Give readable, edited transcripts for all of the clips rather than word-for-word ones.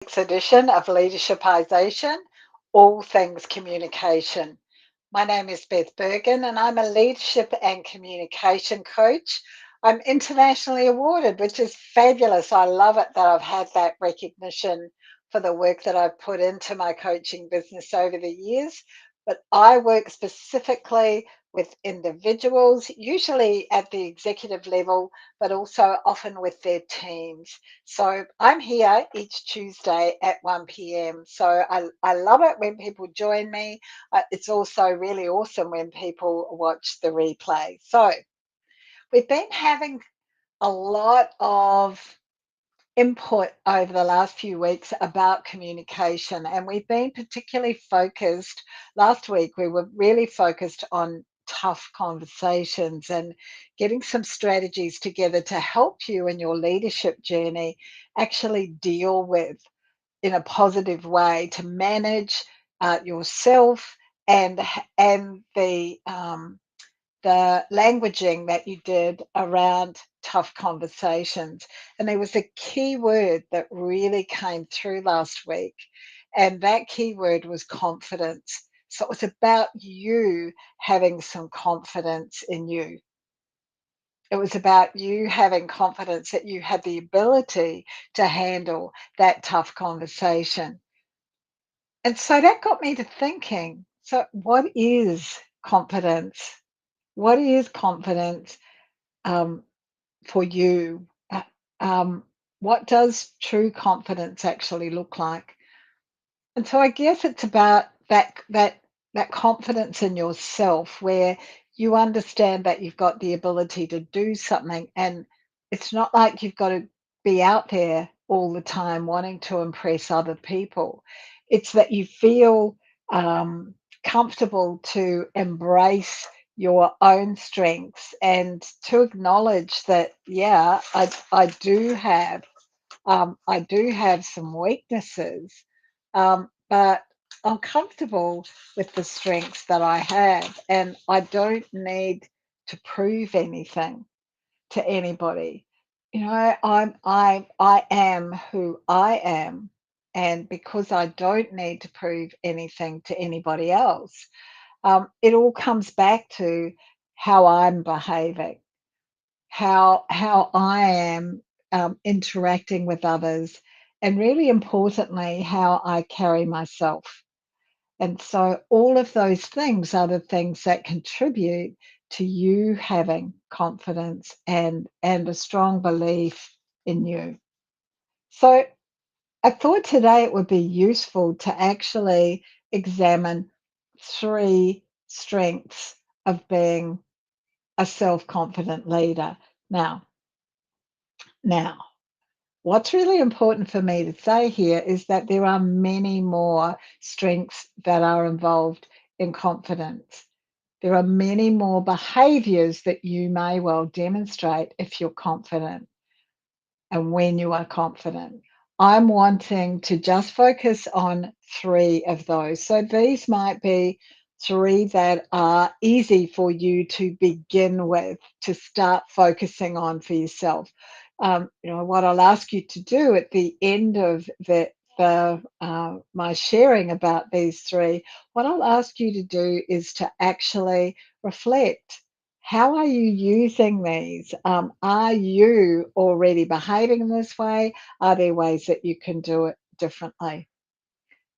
Next edition of Leadershipisation, all things communication. My name is Beth Bergen and I'm a leadership and communication coach. I'm internationally awarded, which is fabulous. I love it that I've had that recognition for the work that I've put into my coaching business over the years. But I work specifically with individuals, usually at the executive level, but also often with their teams. So I'm here each Tuesday at 1 p.m. So I love it when people join me. It's also really awesome when people watch the replay. So we've been having a lot of input over the last few weeks about communication, and we've been particularly focused. Last week, we were really focused on tough conversations and getting some strategies together to help you in your leadership journey actually deal with in a positive way to manage yourself and the languaging that you did around tough conversations. And there was a key word that really came through last week, and that key word was confidence. So it was about you having some confidence in you. It was about you having confidence that you had the ability to handle that tough conversation. And so that got me to thinking, so what is confidence? What is confidence? um, for you? What does true confidence actually look like? And so I guess it's about that confidence in yourself, where you understand that you've got the ability to do something, and it's not like you've got to be out there all the time wanting to impress other people. It's that you feel comfortable to embrace your own strengths and to acknowledge that, yeah, I do have some weaknesses, but I'm comfortable with the strengths that I have, and I don't need to prove anything to anybody. I am who I am, and because I don't need to prove anything to anybody else, it all comes back to how I'm behaving, how I am interacting with others, and really importantly, how I carry myself. And so, all of those things are the things that contribute to you having confidence and a strong belief in you. So, I thought today it would be useful to actually examine three strengths of being a self confident leader. Now, now, what's really important for me to say here is that there are many more strengths that are involved in confidence. There are many more behaviors that you may well demonstrate if you're confident and when you are confident. I'm wanting to just focus on three of those. So these might be three that are easy for you to begin with, to start focusing on for yourself. What I'll ask you to do at the end of my sharing about these three, what I'll ask you to do is to actually reflect. How are you using these? Are you already behaving in this way? Are there ways that you can do it differently?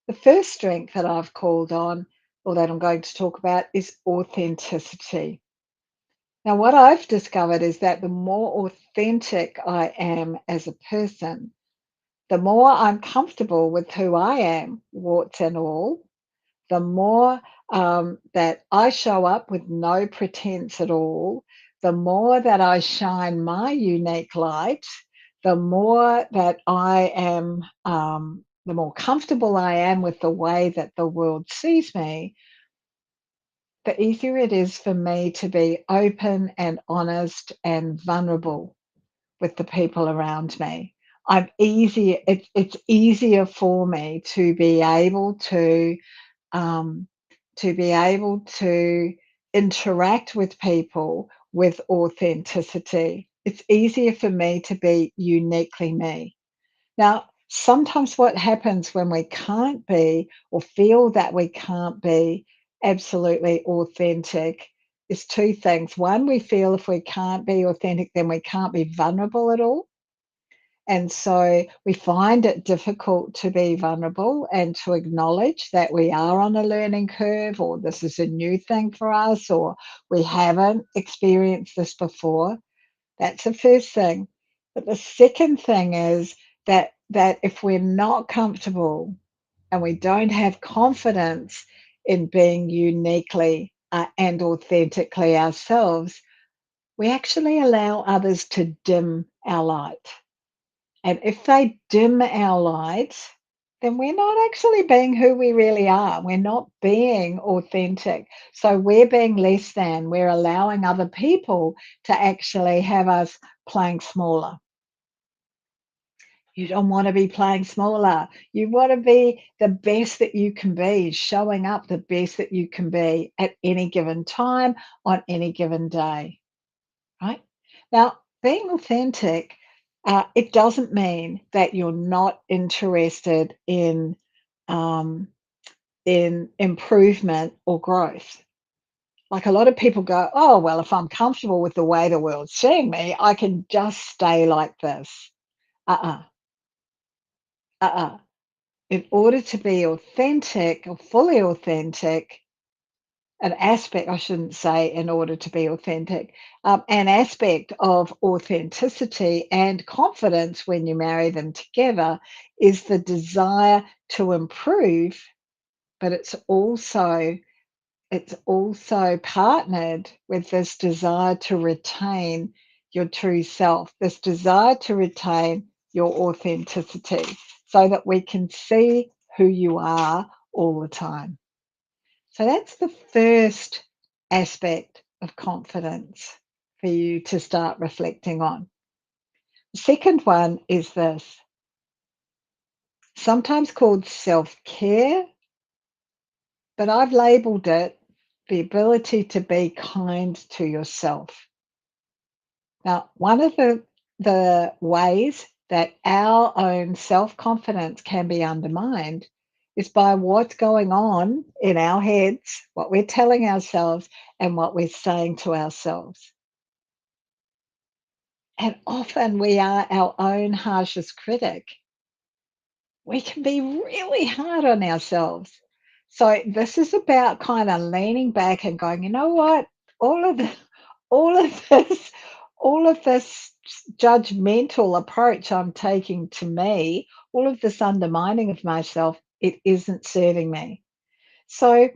The first strength that I've called on, or that I'm going to talk about, is authenticity. Now, what I've discovered is that the more authentic I am as a person, the more I'm comfortable with who I am, warts and all, the more that I show up with no pretense at all, the more that I shine my unique light, the more that the more comfortable I am with the way that the world sees me, the easier it is for me to be open and honest and vulnerable with the people around me. It's easier for me um, to be able to interact with people with authenticity. It's easier for me to be uniquely me. Now, Sometimes what happens when we can't be or feel that we can't be absolutely authentic is two things. One, we feel if we can't be authentic, then we can't be vulnerable at all. And so we find it difficult to be vulnerable and to acknowledge that we are on a learning curve, or this is a new thing for us, or we haven't experienced this before. That's the first thing. But the second thing is that if we're not comfortable and we don't have confidence in being uniquely and authentically ourselves, we actually allow others to dim our light. And if they dim our light, then we're not actually being who we really are. We're not being authentic. So we're being less than. We're allowing other people to actually have us playing smaller. You don't want to be playing smaller. You want to be the best that you can be, showing up the best that you can be at any given time on any given day, right? Now, being authentic, it doesn't mean that you're not interested um, in improvement or growth. Like a lot of people go, oh, well, if I'm comfortable with the way the world's seeing me, I can just stay like this. Uh uh, In order to be authentic or fully authentic, an aspect, I shouldn't say in order to be authentic, an aspect of authenticity and confidence when you marry them together is the desire to improve, but it's also partnered with this desire to retain your true self, this desire to retain your authenticity so that we can see who you are all the time. So that's the first aspect of confidence for you to start reflecting on. The second one is this, sometimes called self care, but I've labeled it the ability to be kind to yourself. Now, one of the ways that our own self confidence can be undermined is by what's going on in our heads, what we're telling ourselves, and what we're saying to ourselves. And often we are our own harshest critic. We can be really hard on ourselves. So this is about kind of leaning back and going, you know what? All of the, all of this, all of this judgmental approach I'm taking to me, all of this undermining of myself, it isn't serving me. So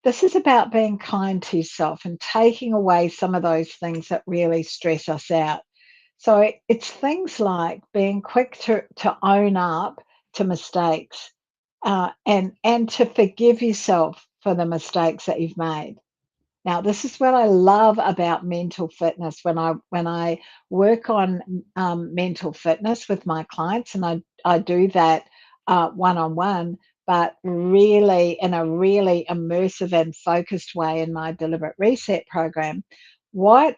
this is about being kind to yourself and taking away some of those things that really stress us out. So it's things like being quick to own up to mistakes, and to forgive yourself for the mistakes that you've made. Now, this is what I love about mental fitness. When I work on mental fitness with my clients, and I do that one on one, but really in a really immersive and focused way in my deliberate reset program. What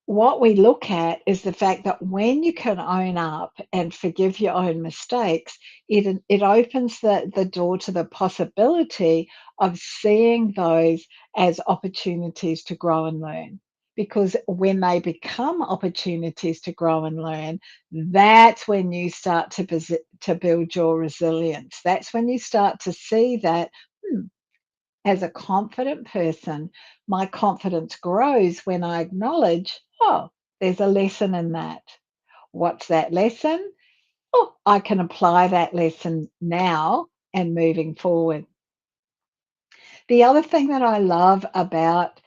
what we look at is the fact that when you can own up and forgive your own mistakes, it opens the door to the possibility of seeing those as opportunities to grow and learn. Because when they become opportunities to grow and learn, that's when you start to build your resilience. That's when you start to see that, "Hmm, as a confident person, my confidence grows when I acknowledge, oh, there's a lesson in that. What's that lesson? Oh, I can apply that lesson now and moving forward." The other thing that I love about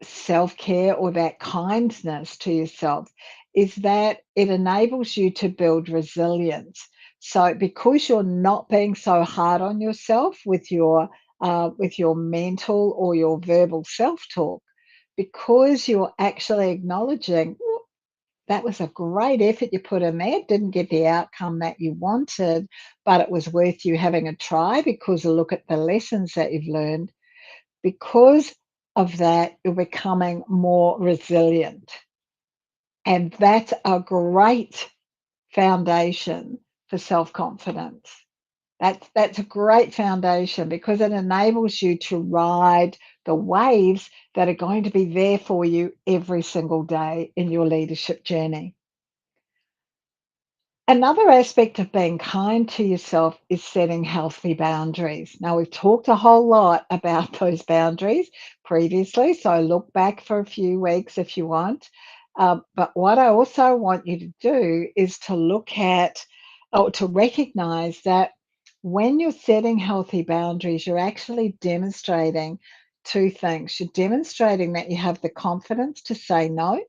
self care or that kindness to yourself is that it enables you to build resilience. So because you're not being so hard on yourself with your mental or your verbal self talk, because you're actually acknowledging, "Ooh, that was a great effort you put in there. Didn't get the outcome that you wanted, but it was worth you having a try because look at the lessons that you've learned." Because of that, you're becoming more resilient. And that's a great foundation for self-confidence. That's a great foundation because it enables you to ride the waves that are going to be there for you every single day in your leadership journey. Another aspect of being kind to yourself is setting healthy boundaries. Now, we've talked a whole lot about those boundaries previously, so look back for a few weeks if you want. But what I also want you to do is to look at or to recognize that when you're setting healthy boundaries, you're actually demonstrating two things. You're demonstrating that you have the confidence to say no.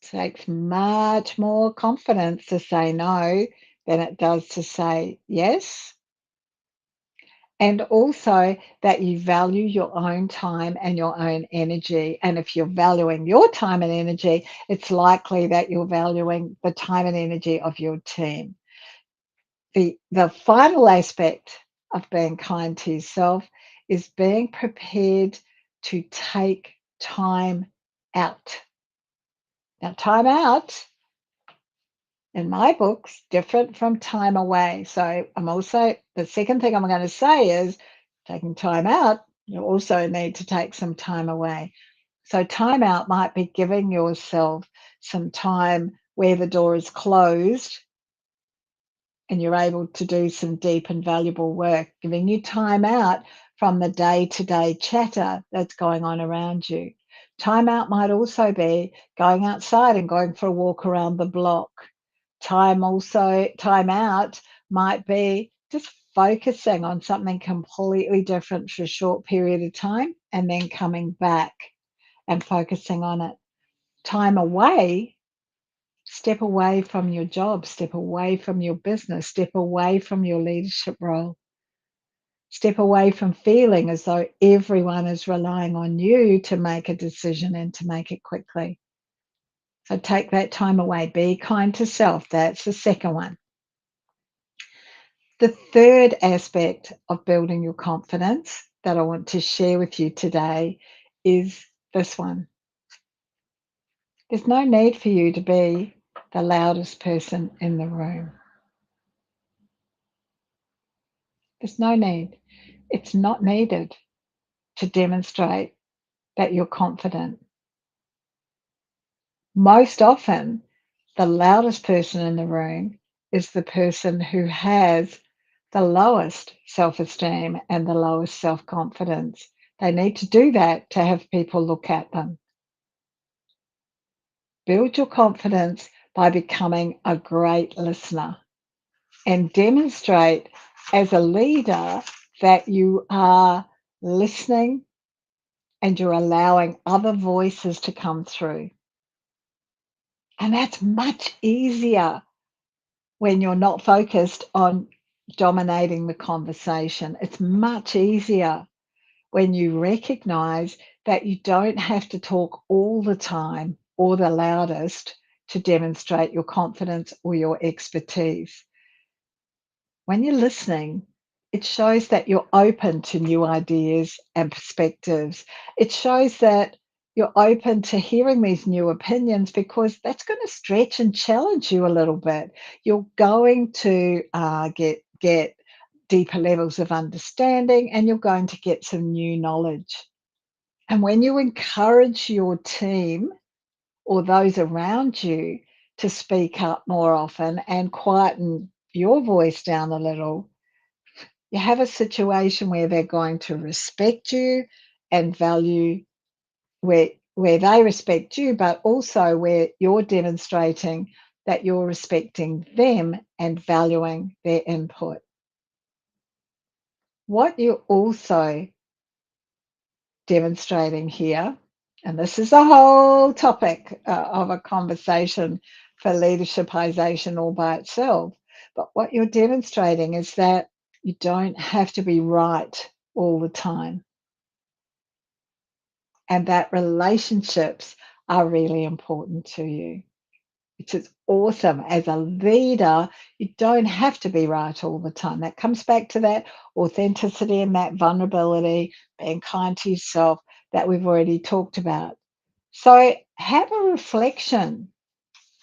Takes much more confidence to say no than it does to say yes. And also that you value your own time and your own energy. And if you're valuing your time and energy, it's likely that you're valuing the time and energy of your team. The final aspect of being kind to yourself is being prepared to take time out. Now, time out in my books, different from time away. So I'm also, the second thing I'm going to say is taking time out, you also need to take some time away. So time out might be giving yourself some time where the door is closed and you're able to do some deep and valuable work, giving you time out from the day-to-day chatter that's going on around you. Time out might also be going outside and going for a walk around the block. Time out might be just focusing on something completely different for a short period of time and then coming back and focusing on it. Time away, step away from your job, step away from your business, step away from your leadership role, step away from feeling as though everyone is relying on you to make a decision and to make it quickly. So take that time away. Be kind to self. That's the second one. The third aspect of building your confidence that I want to share with you today is this one. There's no need for you to be the loudest person in the room. There's no need. It's not needed to demonstrate that you're confident. Most often, the loudest person in the room is the person who has the lowest self-esteem and the lowest self-confidence. They need to do that to have people look at them. Build your confidence by becoming a great listener and demonstrate as a leader that you are listening and you're allowing other voices to come through. And that's much easier when you're not focused on dominating the conversation. It's much easier when you recognize that you don't have to talk all the time or the loudest to demonstrate your confidence or your expertise. When you're listening, it shows that you're open to new ideas and perspectives. It shows that you're open to hearing these new opinions because that's going to stretch and challenge you a little bit. You're going to get deeper levels of understanding and you're going to get some new knowledge. And when you encourage your team or those around you to speak up more often and quieten your voice down a little, you have a situation where they're going to respect you and value where they respect you, but also where you're demonstrating that you're respecting them and valuing their input. What you're also demonstrating here, and this is a whole topic of a conversation for leadershipization all by itself, but what you're demonstrating is that you don't have to be right all the time, and that relationships are really important to you. Which is awesome. As a leader, you don't have to be right all the time. That comes back to that authenticity and that vulnerability, being kind to yourself that we've already talked about. So have a reflection.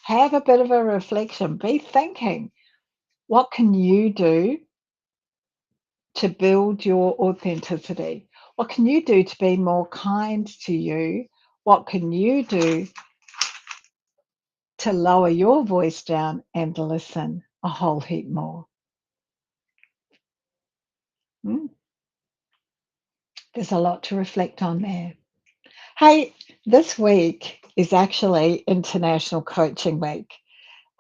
have a bit of a reflection, be thinking, what can you do to build your authenticity? What can you do to be more kind to you? What can you do to lower your voice down and listen a whole heap more? Mm, there's a lot to reflect on there. Hey, this week is actually International Coaching Week.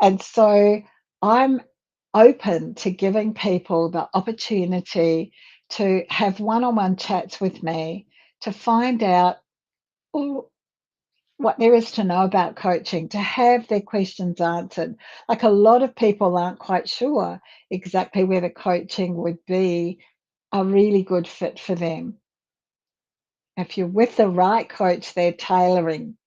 And so I'm open to giving people the opportunity to have one on one chats with me to find out all what there is to know about coaching, to have their questions answered. Like, a lot of people aren't quite sure exactly whether coaching would be a really good fit for them. If you're with the right coach, they're tailoring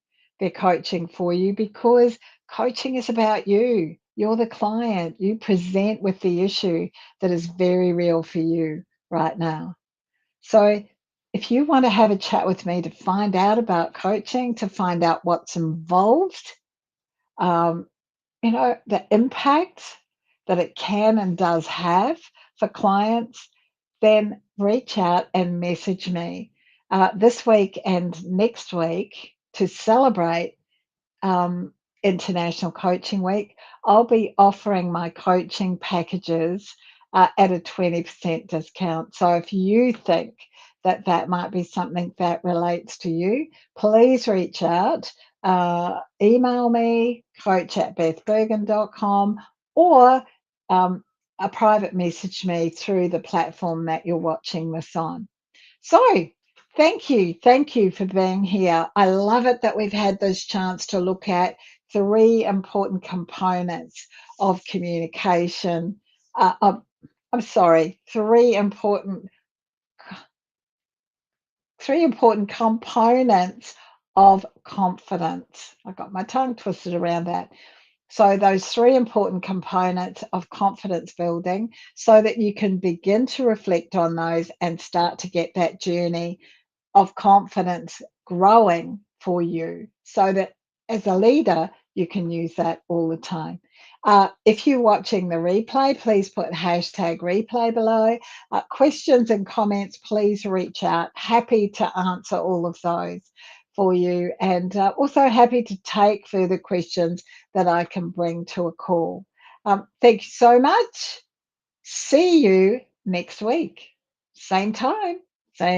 their coaching for you, because coaching is about you. You're the client. You present with the issue that is very real for you right now. So, if you want to have a chat with me to find out about coaching, to find out what's involved, um, the impact that it can and does have for clients, then reach out and message me this week and next week to celebrate um, International Coaching Week. I'll be offering my coaching packages at a 20% discount. So if you think that that might be something that relates to you, please reach out. Email me, coach@bethbergen.com, or um, a private message me through the platform that you're watching this on. So, thank you. Thank you for being here. I love it that we've had this chance to look at three important components of communication. I'm sorry, three important components of confidence. I got my tongue twisted around that. So, those three important components of confidence building, so that you can begin to reflect on those and start to get that journey of confidence growing for you, so that as a leader, you can use that all the time. If you're watching the replay, please put hashtag replay below. Questions and comments, please reach out. Happy to answer all of those for you, and also happy to take further questions that I can bring to a call. Thank you so much. See you next week. Same time.